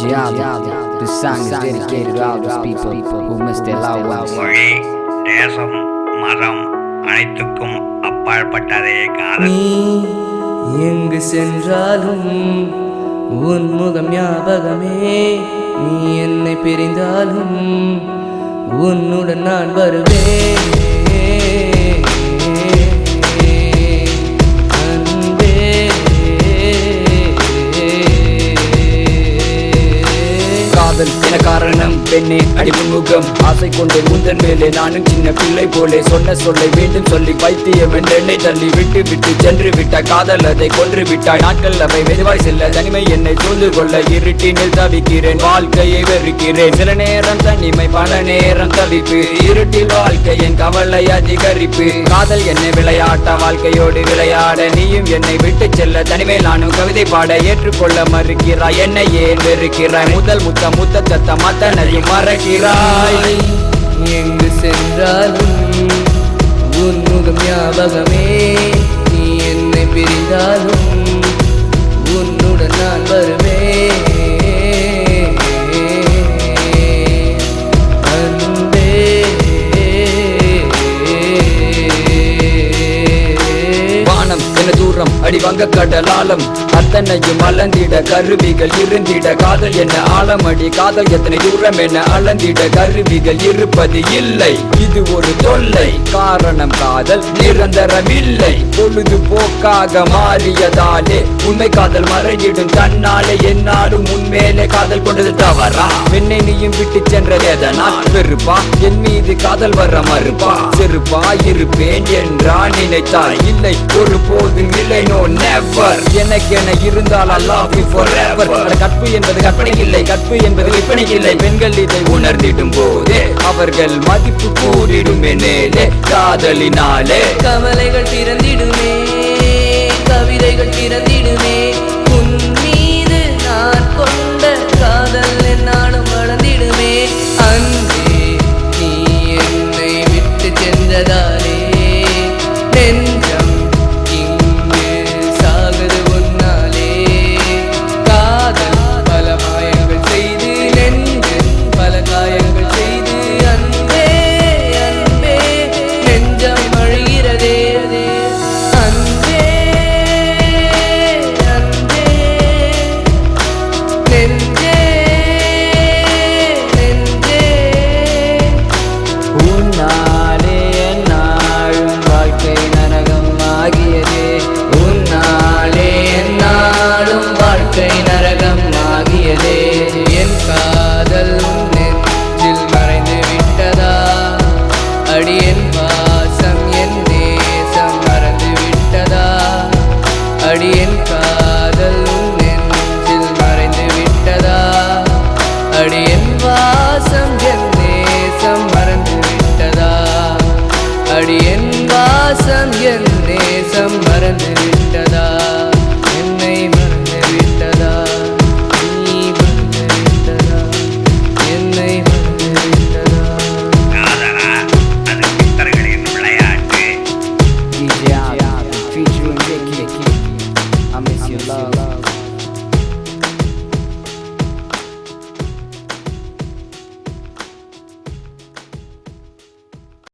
genealogy. This song is dedicated to all those people who miss their loved ones. மொழி, தேசம், மதம் அனைத்துக்கும் அப்பாற்பட்டதே காதல். நீ எங்கு சென்றாலும் உன் முகம் ஞாபகமே. நீ என்னை பிரிந்தாலும் உன்னுடன் நான் வருவேன். காதல் என காரணம் பெண்ணே அடிமுகம். ஆசை கொண்டே முந்தன் மேலே நானும் சின்ன பிள்ளை போலே சொன்ன சொல்லை மீண்டும் சொல்லி பைத்தியம் என்று என்னை தள்ளி விட்டு விட்டு சென்று விட்ட காதல் அதை கொன்று விட்டாய். நாட்கள் அவை மெதுவாய் செல்ல தனிமை என்னை சூழ்ந்து கொள்ள இருட்டினில் தவிக்கிறேன், வாழ்க்கையை வெறுக்கிறேன். சில நேரம் தனிமை, பல நேரம் தவிப்பு, இருட்டில் வாழ்க்கையின் கவலை அதிகரிப்பு. காதல் என்னை விளையாட்ட வாழ்க்கையோடு விளையாட, நீயும் என்னை விட்டு செல்ல தனிமை நானும் கவிதை பாட. ஏற்றுக்கொள்ள மறுக்கிறாய், என்னை ஏன் வெறுக்கிறாய்? முதல் முத்த சத்தம் அத்தனையும் மறக்கிறாய். எங்கு சென்றாலும் உன் முகம் ஞாபகமே. நீ என்னை பிரிந்தாலும் உன்னுடன் நான் வருவேன். தூரம் அடி வங்க கடலாலம் அத்தனையும் அளந்திட கருவிகள் இருந்திட. காதல் என்ன ஆழம் அடி, காதல் எத்தனை தூரம் என அளந்திட கருவிகள் இருப்பது இல்லை. இது ஒரு தொல்லை, காரணம் காதல் நிரந்தரம் இல்லை. பொழுதுபோக்காக மாறியதாலே உண்மை காதல் மறையிடும் தன்னாலே. என்னாலும் உண்மையிலே காதல் கொண்டது தவறா? என்னை நீயும் விட்டு சென்றதேதனா? வெறுப்பா என் மீது காதல் வர மறுப்பா? செருப்பா இருப்பேன் என்றா நினைத்தாய்? இல்லை ஒரு போதும் இல்லை, நோ நெவர். எனக்கென இருந்தால் I love you forever. கற்பு என்பது கற்பனை இல்லை, கற்பு என்பது விற்பனை இல்லை. பெண்கள் இதை உணர்ந்திடும் போதே அவர்கள் மதிப்பு கூறிடும் மேலே. காதலினாலே கவலைகள் பிறந்திடுமே, கவிதைகள் பிறந்திடுமே. உன்